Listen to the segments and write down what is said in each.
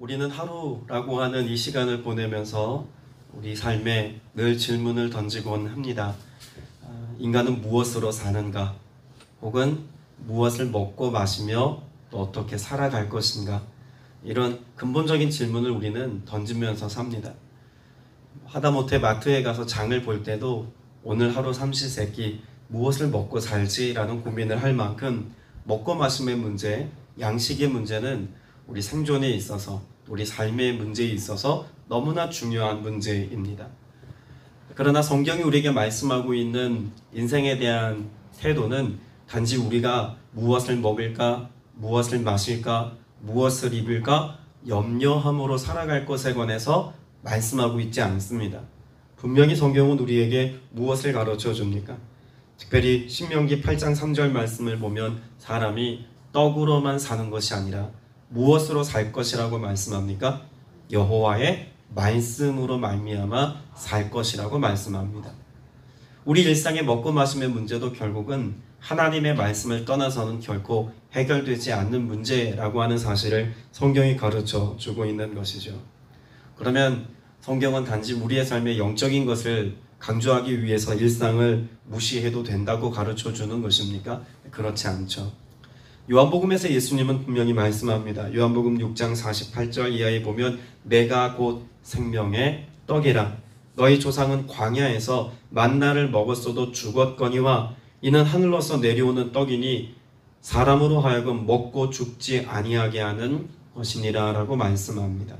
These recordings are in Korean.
우리는 하루라고 하는 이 시간을 보내면서 우리 삶에 늘 질문을 던지곤 합니다. 인간은 무엇으로 사는가? 혹은 무엇을 먹고 마시며 또 어떻게 살아갈 것인가? 이런 근본적인 질문을 우리는 던지면서 삽니다. 하다못해 마트에 가서 장을 볼 때도 오늘 하루 삼시세끼 무엇을 먹고 살지라는 고민을 할 만큼 먹고 마심의 문제, 양식의 문제는 우리 생존에 있어서, 우리 삶의 문제에 있어서 너무나 중요한 문제입니다. 그러나 성경이 우리에게 말씀하고 있는 인생에 대한 태도는 단지 우리가 무엇을 먹을까, 무엇을 마실까, 무엇을 입을까 염려함으로 살아갈 것에 관해서 말씀하고 있지 않습니다. 분명히 성경은 우리에게 무엇을 가르쳐 줍니까? 특별히 신명기 8장 3절 말씀을 보면 사람이 떡으로만 사는 것이 아니라 무엇으로 살 것이라고 말씀합니까? 여호와의 말씀으로 말미암아 살 것이라고 말씀합니다. 우리 일상의 먹고 마심의 문제도 결국은 하나님의 말씀을 떠나서는 결코 해결되지 않는 문제라고 하는 사실을 성경이 가르쳐 주고 있는 것이죠. 그러면 성경은 단지 우리의 삶의 영적인 것을 강조하기 위해서 일상을 무시해도 된다고 가르쳐 주는 것입니까? 그렇지 않죠. 요한복음에서 예수님은 분명히 말씀합니다. 요한복음 6장 48절 이하에 보면 내가 곧 생명의 떡이라. 너희 조상은 광야에서 만나를 먹었어도 죽었거니와 이는 하늘로서 내려오는 떡이니 사람으로 하여금 먹고 죽지 아니하게 하는 것이니라 라고 말씀합니다.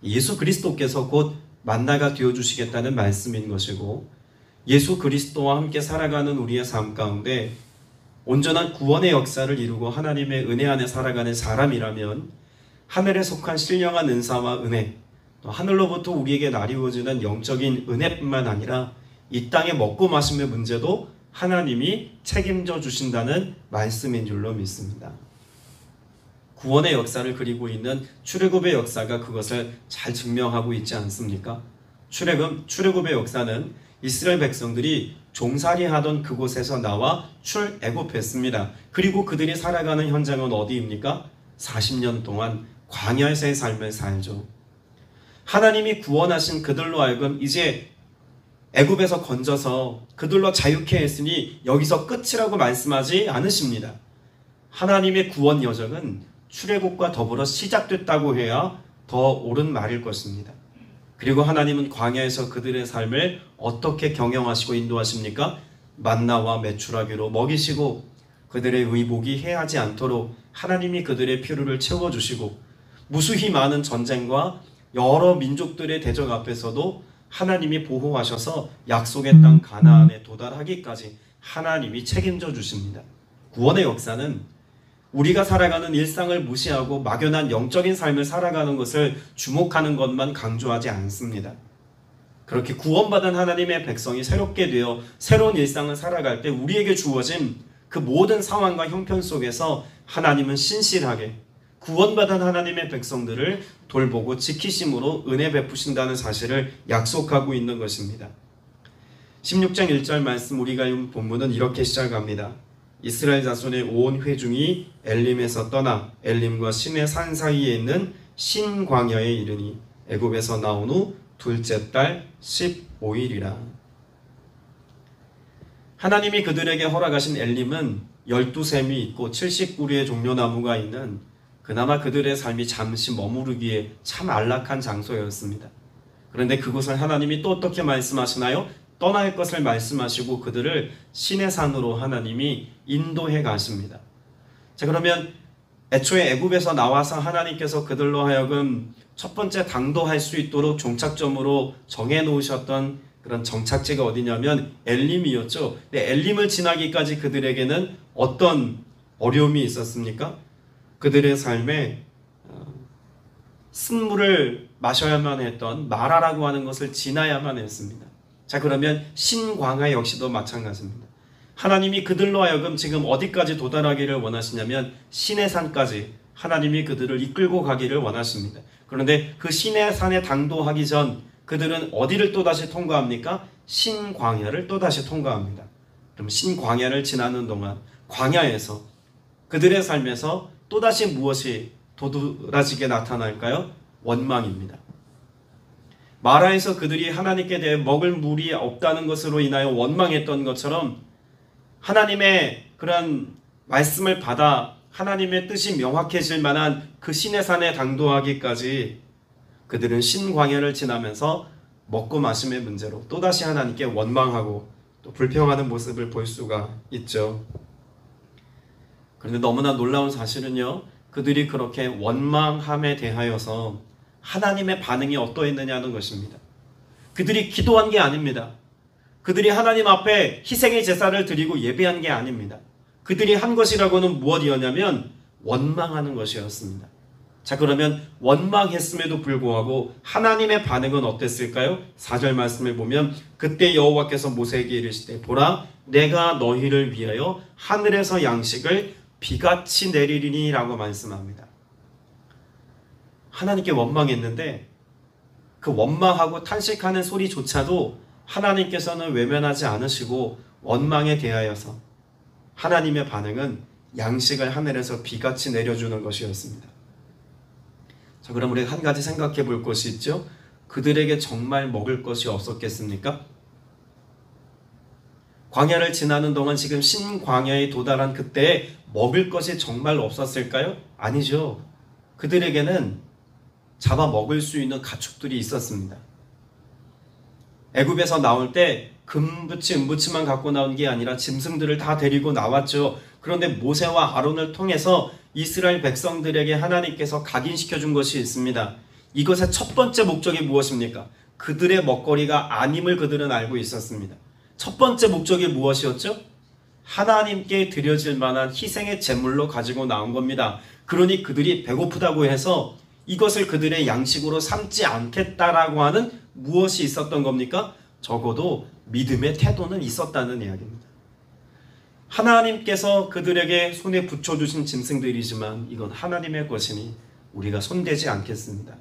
예수 그리스도께서 곧 만나가 되어주시겠다는 말씀인 것이고, 예수 그리스도와 함께 살아가는 우리의 삶 가운데 온전한 구원의 역사를 이루고 하나님의 은혜 안에 살아가는 사람이라면 하늘에 속한 신령한 은사와 은혜, 또 하늘로부터 우리에게 나리워지는 영적인 은혜뿐만 아니라 이 땅의 먹고 마심의 문제도 하나님이 책임져 주신다는 말씀인 줄로 믿습니다. 구원의 역사를 그리고 있는 출애굽의 역사가 그것을 잘 증명하고 있지 않습니까? 출애굽의 역사는 이스라엘 백성들이 종살이하던 그곳에서 나와 출애굽했습니다. 그리고 그들이 살아가는 현장은 어디입니까? 40년 동안 광야에서의 삶을 살죠. 하나님이 구원하신 그들로 하여금 이제 애굽에서 건져서 그들로 자유케 했으니 여기서 끝이라고 말씀하지 않으십니다. 하나님의 구원 여정은 출애굽과 더불어 시작됐다고 해야 더 옳은 말일 것입니다. 그리고 하나님은 광야에서 그들의 삶을 어떻게 경영하시고 인도하십니까? 만나와 메추라기로 먹이시고 그들의 의복이 해하지 않도록 하나님이 그들의 필요를 채워주시고 무수히 많은 전쟁과 여러 민족들의 대적 앞에서도 하나님이 보호하셔서 약속의 땅 가나안에 도달하기까지 하나님이 책임져 주십니다. 구원의 역사는 우리가 살아가는 일상을 무시하고 막연한 영적인 삶을 살아가는 것을 주목하는 것만 강조하지 않습니다. 그렇게 구원받은 하나님의 백성이 새롭게 되어 새로운 일상을 살아갈 때 우리에게 주어진 그 모든 상황과 형편 속에서 하나님은 신실하게 구원받은 하나님의 백성들을 돌보고 지키심으로 은혜 베푸신다는 사실을 약속하고 있는 것입니다. 16장 1절 말씀 우리가 읽은 본문은 이렇게 시작합니다. 이스라엘 자손의 온 회중이 엘림에서 떠나 엘림과 신의 산 사이에 있는 신광야에 이르니 애굽에서 나온 후 둘째 달 15일이라. 하나님이 그들에게 허락하신 엘림은 12샘이 있고 70그루의 종려나무가 있는 그나마 그들의 삶이 잠시 머무르기에 참 안락한 장소였습니다. 그런데 그곳을 하나님이 또 어떻게 말씀하시나요? 떠날 것을 말씀하시고 그들을 신의 산으로 하나님이 인도해 가십니다. 자, 그러면 애초에 애굽에서 나와서 하나님께서 그들로 하여금 첫 번째 당도할 수 있도록 종착점으로 정해 놓으셨던 그런 정착지가 어디냐면 엘림이었죠. 근데 엘림을 지나기까지 그들에게는 어떤 어려움이 있었습니까? 그들의 삶에 쓴물을 마셔야만 했던 마라라고 하는 것을 지나야만 했습니다. 자, 그러면 신광야 역시도 마찬가지입니다. 하나님이 그들로 하여금 지금 어디까지 도달하기를 원하시냐면 신의 산까지 하나님이 그들을 이끌고 가기를 원하십니다. 그런데 그 신의 산에 당도하기 전 그들은 어디를 또다시 통과합니까? 신광야를 또다시 통과합니다. 그럼 신광야를 지나는 동안 광야에서 그들의 삶에서 또다시 무엇이 도드라지게 나타날까요? 원망입니다. 마라에서 그들이 하나님께 대해 먹을 물이 없다는 것으로 인하여 원망했던 것처럼 하나님의 그런 말씀을 받아 하나님의 뜻이 명확해질 만한 그 신의 산에 당도하기까지 그들은 신광야를 지나면서 먹고 마심의 문제로 또다시 하나님께 원망하고 또 불평하는 모습을 볼 수가 있죠. 그런데 너무나 놀라운 사실은요, 그들이 그렇게 원망함에 대하여서 하나님의 반응이 어떠했느냐는 것입니다. 그들이 기도한 게 아닙니다. 그들이 하나님 앞에 희생의 제사를 드리고 예배한 게 아닙니다. 그들이 한 것이라고는 무엇이었냐면 원망하는 것이었습니다. 자, 그러면 원망했음에도 불구하고 하나님의 반응은 어땠을까요? 4절 말씀을 보면 그때 여호와께서 모세에게 이르시되 보라 내가 너희를 위하여 하늘에서 양식을 비같이 내리리니 라고 말씀합니다. 하나님께 원망했는데 그 원망하고 탄식하는 소리조차도 하나님께서는 외면하지 않으시고 원망에 대하여서 하나님의 반응은 양식을 하늘에서 비같이 내려주는 것이었습니다. 자, 그럼 우리 한 가지 생각해 볼 것이 있죠. 그들에게 정말 먹을 것이 없었겠습니까? 광야를 지나는 동안 지금 신광야에 도달한 그때에 먹을 것이 정말 없었을까요? 아니죠. 그들에게는 잡아먹을 수 있는 가축들이 있었습니다. 애굽에서 나올 때 금부치, 은부치만 갖고 나온 게 아니라 짐승들을 다 데리고 나왔죠. 그런데 모세와 아론을 통해서 이스라엘 백성들에게 하나님께서 각인시켜 준 것이 있습니다. 이것의 첫 번째 목적이 무엇입니까? 그들의 먹거리가 아님을 그들은 알고 있었습니다. 첫 번째 목적이 무엇이었죠? 하나님께 드려질 만한 희생의 제물로 가지고 나온 겁니다. 그러니 그들이 배고프다고 해서 이것을 그들의 양식으로 삼지 않겠다라고 하는 무엇이 있었던 겁니까? 적어도 믿음의 태도는 있었다는 이야기입니다. 하나님께서 그들에게 손에 붙여주신 짐승들이지만 이건 하나님의 것이니 우리가 손대지 않겠습니다.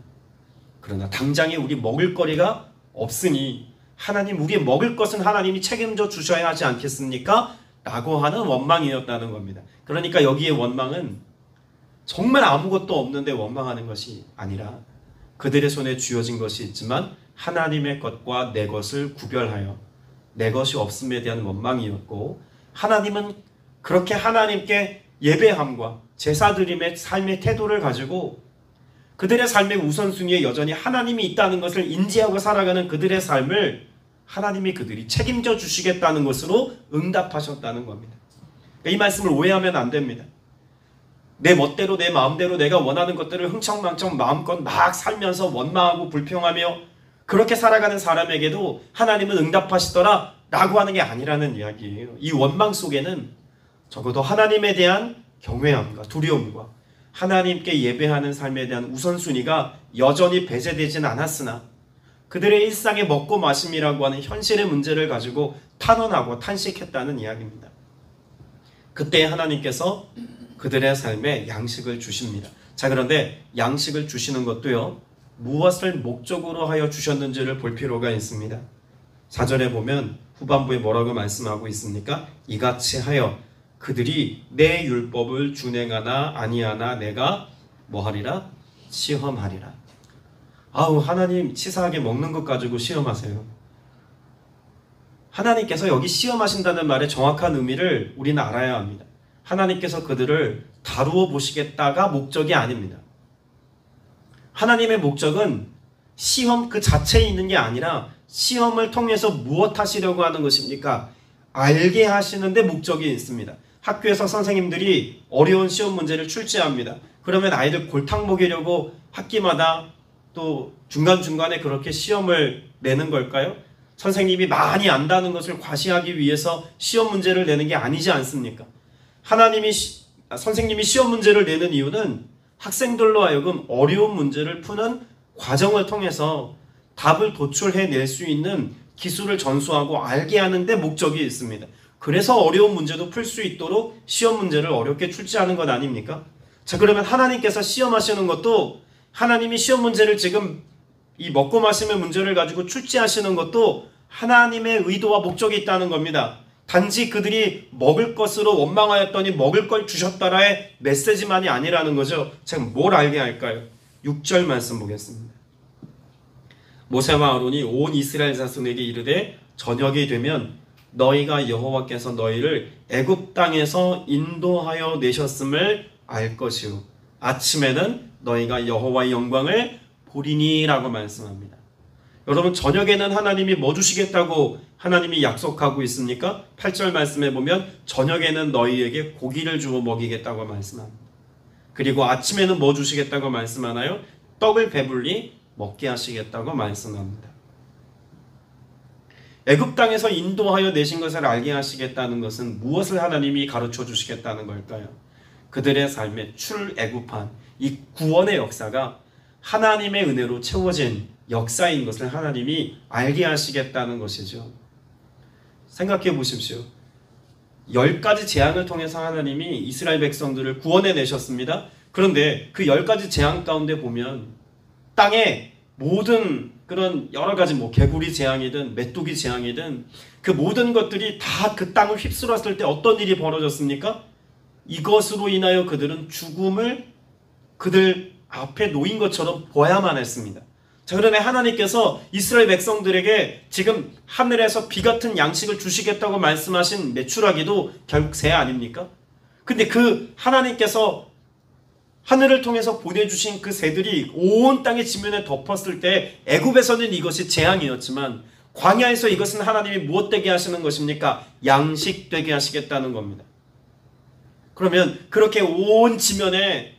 그러나 당장에 우리 먹을 거리가 없으니 하나님 우리 먹을 것은 하나님이 책임져 주셔야 하지 않겠습니까? 라고 하는 원망이었다는 겁니다. 그러니까 여기에 원망은 정말 아무것도 없는데 원망하는 것이 아니라 그들의 손에 쥐어진 것이 있지만 하나님의 것과 내 것을 구별하여 내 것이 없음에 대한 원망이었고, 하나님은 그렇게 하나님께 예배함과 제사드림의 삶의 태도를 가지고 그들의 삶의 우선순위에 여전히 하나님이 있다는 것을 인지하고 살아가는 그들의 삶을 하나님이 그들이 책임져 주시겠다는 것으로 응답하셨다는 겁니다. 이 말씀을 오해하면 안 됩니다. 내 멋대로 내 마음대로 내가 원하는 것들을 흥청망청 마음껏 막 살면서 원망하고 불평하며 그렇게 살아가는 사람에게도 하나님은 응답하시더라 라고 하는 게 아니라는 이야기예요. 이 원망 속에는 적어도 하나님에 대한 경외함과 두려움과 하나님께 예배하는 삶에 대한 우선순위가 여전히 배제되진 않았으나 그들의 일상의 먹고 마심이라고 하는 현실의 문제를 가지고 탄원하고 탄식했다는 이야기입니다. 그때 하나님께서 그들의 삶에 양식을 주십니다. 자, 그런데 양식을 주시는 것도요, 무엇을 목적으로 하여 주셨는지를 볼 필요가 있습니다. 4절에 보면 후반부에 뭐라고 말씀하고 있습니까? 이같이 하여 그들이 내 율법을 준행하나 아니하나 내가 뭐하리라? 시험하리라. 아우, 하나님 치사하게 먹는 것 가지고 시험하세요. 하나님께서 여기 시험하신다는 말의 정확한 의미를 우리는 알아야 합니다. 하나님께서 그들을 다루어 보시겠다가 목적이 아닙니다. 하나님의 목적은 시험 그 자체에 있는 게 아니라 시험을 통해서 무엇 하시려고 하는 것입니까? 알게 하시는데 목적이 있습니다. 학교에서 선생님들이 어려운 시험 문제를 출제합니다. 그러면 아이들 골탕 먹이려고 학기마다 또 중간중간에 그렇게 시험을 내는 걸까요? 선생님이 많이 안다는 것을 과시하기 위해서 시험 문제를 내는 게 아니지 않습니까? 선생님이 시험 문제를 내는 이유는 학생들로 하여금 어려운 문제를 푸는 과정을 통해서 답을 도출해낼 수 있는 기술을 전수하고 알게 하는 데 목적이 있습니다. 그래서 어려운 문제도 풀 수 있도록 시험 문제를 어렵게 출제하는 것 아닙니까? 자, 그러면 하나님께서 시험하시는 것도, 하나님이 시험 문제를 지금 이 먹고 마심의 문제를 가지고 출제하시는 것도 하나님의 의도와 목적이 있다는 겁니다. 단지 그들이 먹을 것으로 원망하였더니 먹을 걸 주셨다라의 메시지만이 아니라는 거죠. 제가 뭘 알게 할까요? 6절 말씀 보겠습니다. 모세와 아론이 온 이스라엘 자손에게 이르되 저녁이 되면 너희가 여호와께서 너희를 애굽 땅에서 인도하여 내셨음을 알 것이요 아침에는 너희가 여호와의 영광을 보리니라고 말씀합니다. 여러분, 저녁에는 하나님이 뭐 주시겠다고 하나님이 약속하고 있습니까? 8절 말씀에 보면 저녁에는 너희에게 고기를 주어 먹이겠다고 말씀합니다. 그리고 아침에는 뭐 주시겠다고 말씀하나요? 떡을 배불리 먹게 하시겠다고 말씀합니다. 애굽 땅에서 인도하여 내신 것을 알게 하시겠다는 것은 무엇을 하나님이 가르쳐 주시겠다는 걸까요? 그들의 삶의 출애굽한 이 구원의 역사가 하나님의 은혜로 채워진 역사인 것을 하나님이 알게 하시겠다는 것이죠. 생각해 보십시오. 10가지 재앙을 통해서 하나님이 이스라엘 백성들을 구원해 내셨습니다. 그런데 그 10가지 재앙 가운데 보면 땅에 모든 그런 여러 가지 개구리 재앙이든 메뚜기 재앙이든 그 모든 것들이 다 그 땅을 휩쓸었을 때 어떤 일이 벌어졌습니까? 이것으로 인하여 그들은 죽음을 그들 앞에 놓인 것처럼 보아야만 했습니다. 자, 그런데 하나님께서 이스라엘 백성들에게 지금 하늘에서 비 같은 양식을 주시겠다고 말씀하신 메추라기도 결국 새 아닙니까? 근데 그 하나님께서 하늘을 통해서 보내주신 그 새들이 온 땅의 지면에 덮었을 때 애굽에서는 이것이 재앙이었지만 광야에서 이것은 하나님이 무엇 되게 하시는 것입니까? 양식 되게 하시겠다는 겁니다. 그러면 그렇게 온 지면에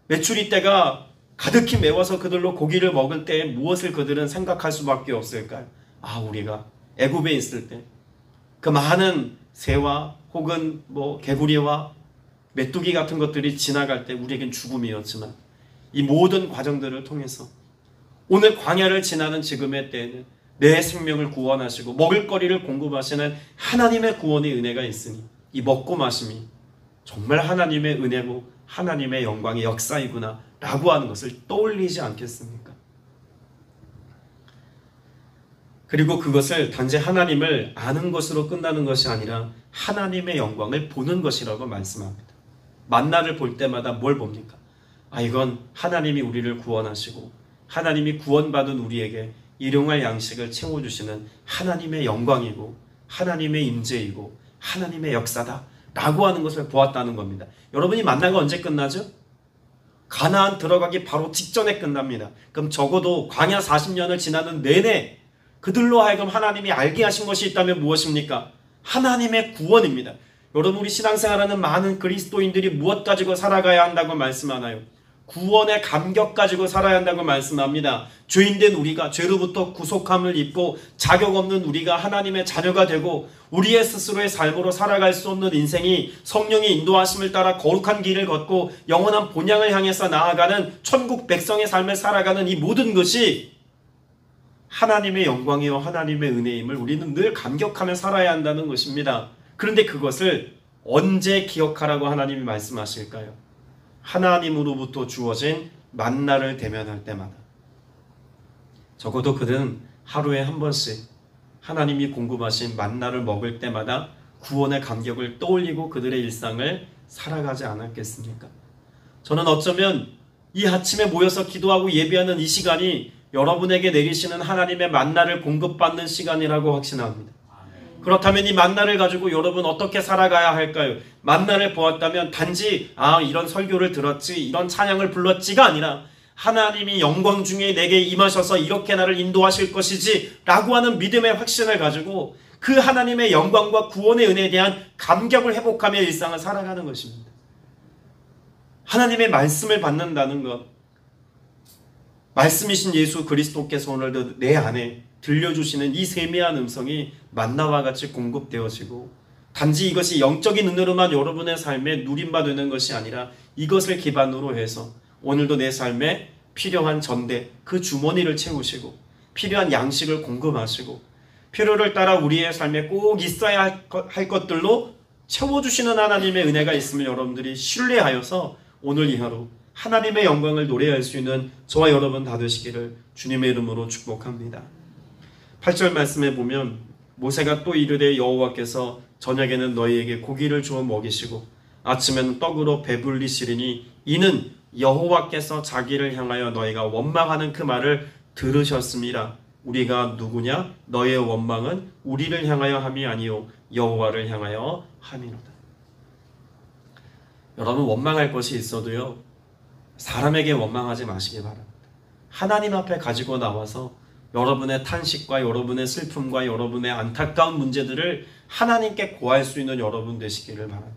메추리 떼가 가득히 메워서 그들로 고기를 먹을 때 무엇을 그들은 생각할 수밖에 없을까요? 우리가 애굽에 있을 때 그 많은 새와 혹은 개구리와 메뚜기 같은 것들이 지나갈 때 우리에겐 죽음이었지만 이 모든 과정들을 통해서 오늘 광야를 지나는 지금의 때에는 내 생명을 구원하시고 먹을거리를 공급하시는 하나님의 구원의 은혜가 있으니 이 먹고 마심이 정말 하나님의 은혜고 하나님의 영광의 역사이구나 라고 하는 것을 떠올리지 않겠습니까? 그리고 그것을 단지 하나님을 아는 것으로 끝나는 것이 아니라 하나님의 영광을 보는 것이라고 말씀합니다. 만나를 볼 때마다 뭘 봅니까? 이건 하나님이 우리를 구원하시고 하나님이 구원받은 우리에게 일용할 양식을 채워주시는 하나님의 영광이고 하나님의 임재이고 하나님의 역사다 라고 하는 것을 보았다는 겁니다. 여러분이 만나가 언제 끝나죠? 가나안 들어가기 바로 직전에 끝납니다. 그럼 적어도 광야 40년을 지나는 내내 그들로 하여금 하나님이 알게 하신 것이 있다면 무엇입니까? 하나님의 구원입니다. 여러분, 우리 신앙생활하는 많은 그리스도인들이 무엇 가지고 살아가야 한다고 말씀하나요? 구원의 감격 가지고 살아야 한다고 말씀합니다. 죄인된 우리가 죄로부터 구속함을 입고 자격 없는 우리가 하나님의 자녀가 되고 우리의 스스로의 삶으로 살아갈 수 없는 인생이 성령의 인도하심을 따라 거룩한 길을 걷고 영원한 본향을 향해서 나아가는 천국 백성의 삶을 살아가는 이 모든 것이 하나님의 영광이요 하나님의 은혜임을 우리는 늘 감격하며 살아야 한다는 것입니다. 그런데 그것을 언제 기억하라고 하나님이 말씀하실까요? 하나님으로부터 주어진 만나를 대면할 때마다. 적어도 그들은 하루에 한 번씩 하나님이 공급하신 만나를 먹을 때마다 구원의 감격을 떠올리고 그들의 일상을 살아가지 않았겠습니까? 저는 어쩌면 이 아침에 모여서 기도하고 예배하는 이 시간이 여러분에게 내리시는 하나님의 만나를 공급받는 시간이라고 확신합니다. 그렇다면 이 만나를 가지고 여러분 어떻게 살아가야 할까요? 만나를 보았다면 단지 이런 설교를 들었지, 이런 찬양을 불렀지가 아니라 하나님이 영광 중에 내게 임하셔서 이렇게 나를 인도하실 것이지 라고 하는 믿음의 확신을 가지고 그 하나님의 영광과 구원의 은혜에 대한 감격을 회복하며 일상을 살아가는 것입니다. 하나님의 말씀을 받는다는 것, 말씀이신 예수 그리스도께서 오늘도 내 안에 들려주시는 이 세미한 음성이 만나와 같이 공급되어지고 단지 이것이 영적인 은혜로만 여러분의 삶에 누림바 되는 것이 아니라 이것을 기반으로 해서 오늘도 내 삶에 필요한 전대, 그 주머니를 채우시고 필요한 양식을 공급하시고 필요를 따라 우리의 삶에 꼭 있어야 할 것들로 채워주시는 하나님의 은혜가 있음을 여러분들이 신뢰하여서 오늘 이 하루 하나님의 영광을 노래할 수 있는 저와 여러분 다 되시기를 주님의 이름으로 축복합니다. 8절 말씀에 보면 모세가 또 이르되 여호와께서 저녁에는 너희에게 고기를 주어 먹이시고 아침에는 떡으로 배불리시리니 이는 여호와께서 자기를 향하여 너희가 원망하는 그 말을 들으셨습니다. 우리가 누구냐? 너희의 원망은 우리를 향하여 함이 아니요 여호와를 향하여 함이로다. 여러분, 원망할 것이 있어도요, 사람에게 원망하지 마시기 바랍니다. 하나님 앞에 가지고 나와서 여러분의 탄식과 여러분의 슬픔과 여러분의 안타까운 문제들을 하나님께 고할 수 있는 여러분 되시기를 바랍니다.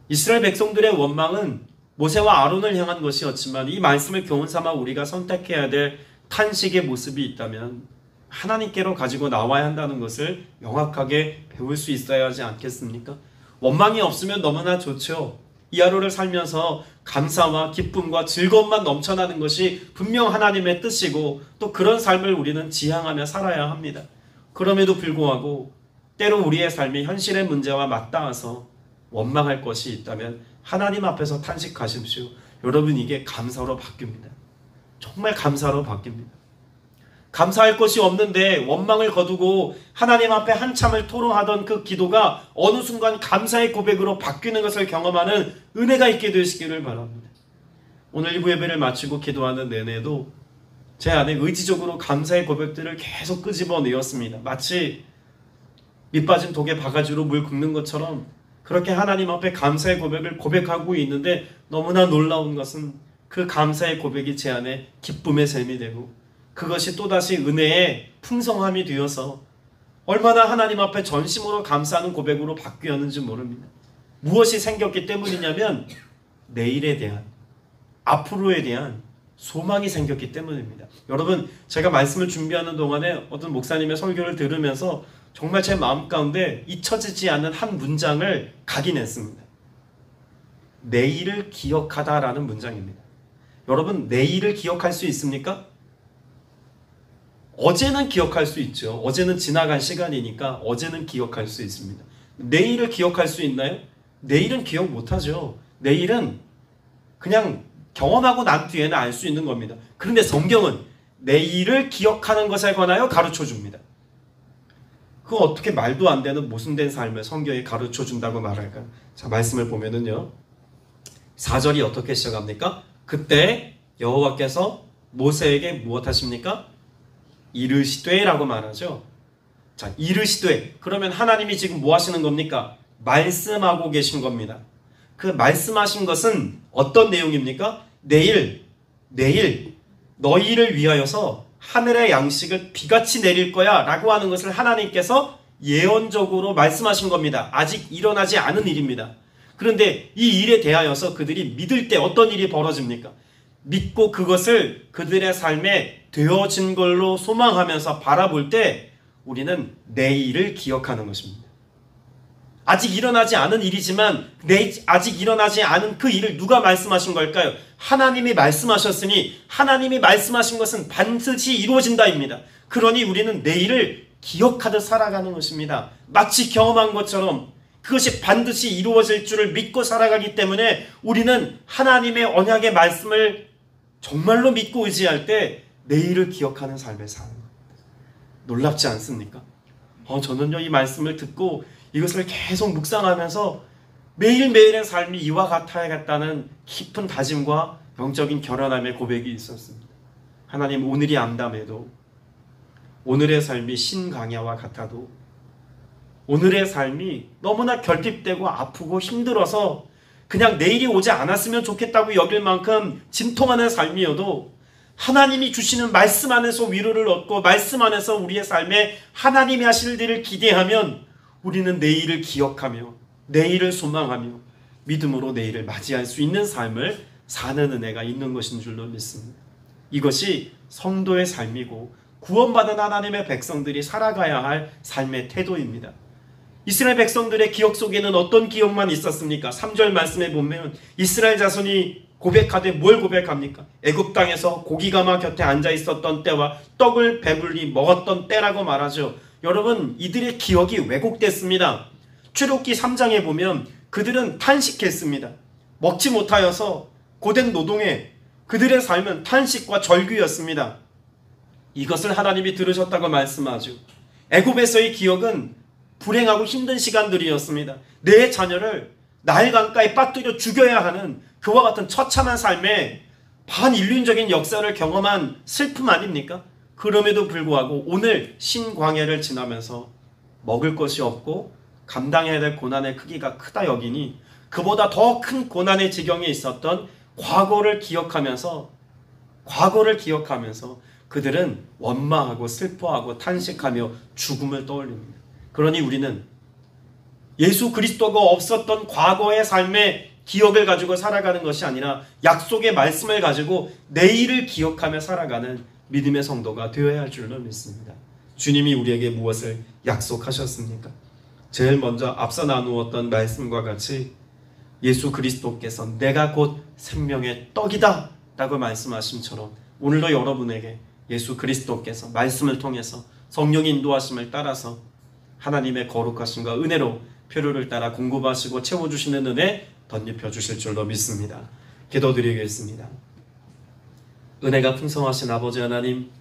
이스라엘 백성들의 원망은 모세와 아론을 향한 것이었지만 이 말씀을 교훈 삼아 우리가 선택해야 될 탄식의 모습이 있다면 하나님께로 가지고 나와야 한다는 것을 명확하게 배울 수 있어야 하지 않겠습니까? 원망이 없으면 너무나 좋죠. 이 하루를 살면서 감사와 기쁨과 즐거움만 넘쳐나는 것이 분명 하나님의 뜻이고 또 그런 삶을 우리는 지향하며 살아야 합니다. 그럼에도 불구하고 때로 우리의 삶이 현실의 문제와 맞닿아서 원망할 것이 있다면 하나님 앞에서 탄식하십시오. 여러분, 이게 감사로 바뀝니다. 정말 감사로 바뀝니다. 감사할 것이 없는데 원망을 거두고 하나님 앞에 한참을 토로하던 그 기도가 어느 순간 감사의 고백으로 바뀌는 것을 경험하는 은혜가 있게 되시기를 바랍니다. 오늘 2부 예배를 마치고 기도하는 내내도 제 안에 의지적으로 감사의 고백들을 계속 끄집어내었습니다. 마치 밑빠진 독에 바가지로 물 굽는 것처럼 그렇게 하나님 앞에 감사의 고백을 고백하고 있는데 너무나 놀라운 것은 그 감사의 고백이 제 안에 기쁨의 샘이 되고 그것이 또다시 은혜의 풍성함이 되어서 얼마나 하나님 앞에 전심으로 감사하는 고백으로 바뀌었는지 모릅니다. 무엇이 생겼기 때문이냐면 내일에 대한, 앞으로에 대한 소망이 생겼기 때문입니다. 여러분, 제가 말씀을 준비하는 동안에 어떤 목사님의 설교를 들으면서 정말 제 마음 가운데 잊혀지지 않는 한 문장을 각인했습니다. 내일을 기억하다라는 문장입니다. 여러분, 내일을 기억할 수 있습니까? 어제는 기억할 수 있죠. 어제는 지나간 시간이니까 어제는 기억할 수 있습니다. 내일을 기억할 수 있나요? 내일은 기억 못하죠. 내일은 그냥 경험하고 난 뒤에는 알 수 있는 겁니다. 그런데 성경은 내일을 기억하는 것에 관하여 가르쳐 줍니다. 그 어떻게 말도 안 되는 모순된 삶을 성경이 가르쳐 준다고 말할까요? 자, 말씀을 보면은요, 4절이 어떻게 시작합니까? 그때 여호와께서 모세에게 무엇 하십니까? 이르시되 라고 말하죠. 자, 이르시되, 그러면 하나님이 지금 뭐 하시는 겁니까? 말씀하고 계신 겁니다. 그 말씀하신 것은 어떤 내용입니까? 내일 너희를 위하여서 하늘의 양식을 비같이 내릴 거야 라고 하는 것을 하나님께서 예언적으로 말씀하신 겁니다. 아직 일어나지 않은 일입니다. 그런데 이 일에 대하여서 그들이 믿을 때 어떤 일이 벌어집니까? 믿고 그것을 그들의 삶에 되어진 걸로 소망하면서 바라볼 때 우리는 내일을 기억하는 것입니다. 아직 일어나지 않은 일이지만 아직 일어나지 않은 그 일을 누가 말씀하신 걸까요? 하나님이 말씀하셨으니 하나님이 말씀하신 것은 반드시 이루어진다입니다. 그러니 우리는 내일을 기억하듯 살아가는 것입니다. 마치 경험한 것처럼 그것이 반드시 이루어질 줄을 믿고 살아가기 때문에 우리는 하나님의 언약의 말씀을 정말로 믿고 의지할 때 내일을 기억하는 삶을 사는 겁니다. 놀랍지 않습니까? 저는요, 이 말씀을 듣고 이것을 계속 묵상하면서 매일매일의 삶이 이와 같아야겠다는 깊은 다짐과 영적인 결연함의 고백이 있었습니다. 하나님, 오늘이 암담해도, 오늘의 삶이 신강야와 같아도, 오늘의 삶이 너무나 결핍되고 아프고 힘들어서 그냥 내일이 오지 않았으면 좋겠다고 여길 만큼 진통하는 삶이어도 하나님이 주시는 말씀 안에서 위로를 얻고 말씀 안에서 우리의 삶에 하나님이 하실 일을 기대하면 우리는 내일을 기억하며 내일을 소망하며 믿음으로 내일을 맞이할 수 있는 삶을 사는 은혜가 있는 것인 줄로 믿습니다. 이것이 성도의 삶이고 구원받은 하나님의 백성들이 살아가야 할 삶의 태도입니다. 이스라엘 백성들의 기억 속에는 어떤 기억만 있었습니까? 3절 말씀에 보면 이스라엘 자손이 고백하되 뭘 고백합니까? 애굽 땅에서 고기가마 곁에 앉아 있었던 때와 떡을 배불리 먹었던 때라고 말하죠. 여러분, 이들의 기억이 왜곡됐습니다. 출애굽기 3장에 보면 그들은 탄식했습니다. 먹지 못하여서 고된 노동에 그들의 삶은 탄식과 절규였습니다. 이것을 하나님이 들으셨다고 말씀하죠. 애굽에서의 기억은 불행하고 힘든 시간들이었습니다. 내 자녀를 나일 강가에 빠뜨려 죽여야 하는 그와 같은 처참한 삶에 반인륜적인 역사를 경험한 슬픔 아닙니까? 그럼에도 불구하고 오늘 신광야를 지나면서 먹을 것이 없고 감당해야 될 고난의 크기가 크다 여기니 그보다 더 큰 고난의 지경에 있었던 과거를 기억하면서 그들은 원망하고 슬퍼하고 탄식하며 죽음을 떠올립니다. 그러니 우리는 예수 그리스도가 없었던 과거의 삶의 기억을 가지고 살아가는 것이 아니라 약속의 말씀을 가지고 내일을 기억하며 살아가는 믿음의 성도가 되어야 할 줄로 믿습니다. 주님이 우리에게 무엇을 약속하셨습니까? 제일 먼저 앞서 나누었던 말씀과 같이 예수 그리스도께서 내가 곧 생명의 떡이다 라고 말씀하심처럼 오늘도 여러분에게 예수 그리스도께서 말씀을 통해서 성령의 인도하심을 따라서 하나님의 거룩하심과 은혜로 표류를 따라 공급하시고 채워주시는 은혜 덧입혀 주실 줄로 믿습니다. 기도드리겠습니다. 은혜가 풍성하신 아버지 하나님,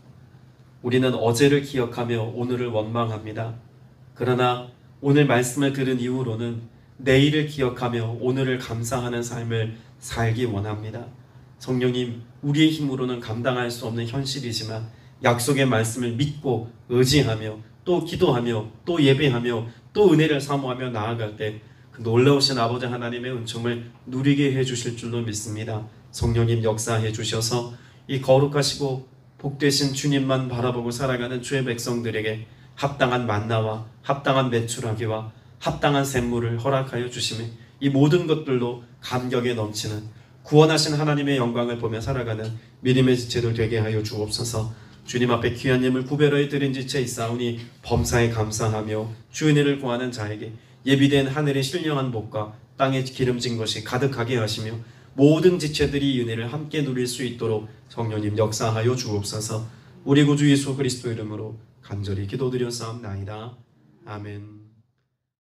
우리는 어제를 기억하며 오늘을 원망합니다. 그러나 오늘 말씀을 들은 이후로는 내일을 기억하며 오늘을 감사하는 삶을 살기 원합니다. 성령님, 우리의 힘으로는 감당할 수 없는 현실이지만 약속의 말씀을 믿고 의지하며 또 기도하며 또 예배하며 또 은혜를 사모하며 나아갈 때 그 놀라우신 아버지 하나님의 은총을 누리게 해주실 줄로 믿습니다. 성령님 역사해 주셔서 이 거룩하시고 복되신 주님만 바라보고 살아가는 주의 백성들에게 합당한 만나와 합당한 매출하기와 합당한 샘물을 허락하여 주시며 이 모든 것들로 감격에 넘치는 구원하신 하나님의 영광을 보며 살아가는 믿음의 지체들 되게 하여 주옵소서. 주님 앞에 귀한 예물 구별하여 드린 지체 있사오니 범사에 감사하며 주 은혜를 구하는 자에게 예비된 하늘의 신령한 복과 땅에 기름진 것이 가득하게 하시며 모든 지체들이 이 은혜를 함께 누릴 수 있도록 성령님 역사하여 주옵소서. 우리 구주 예수 그리스도 이름으로 간절히 기도드렸사옵나이다. 아멘.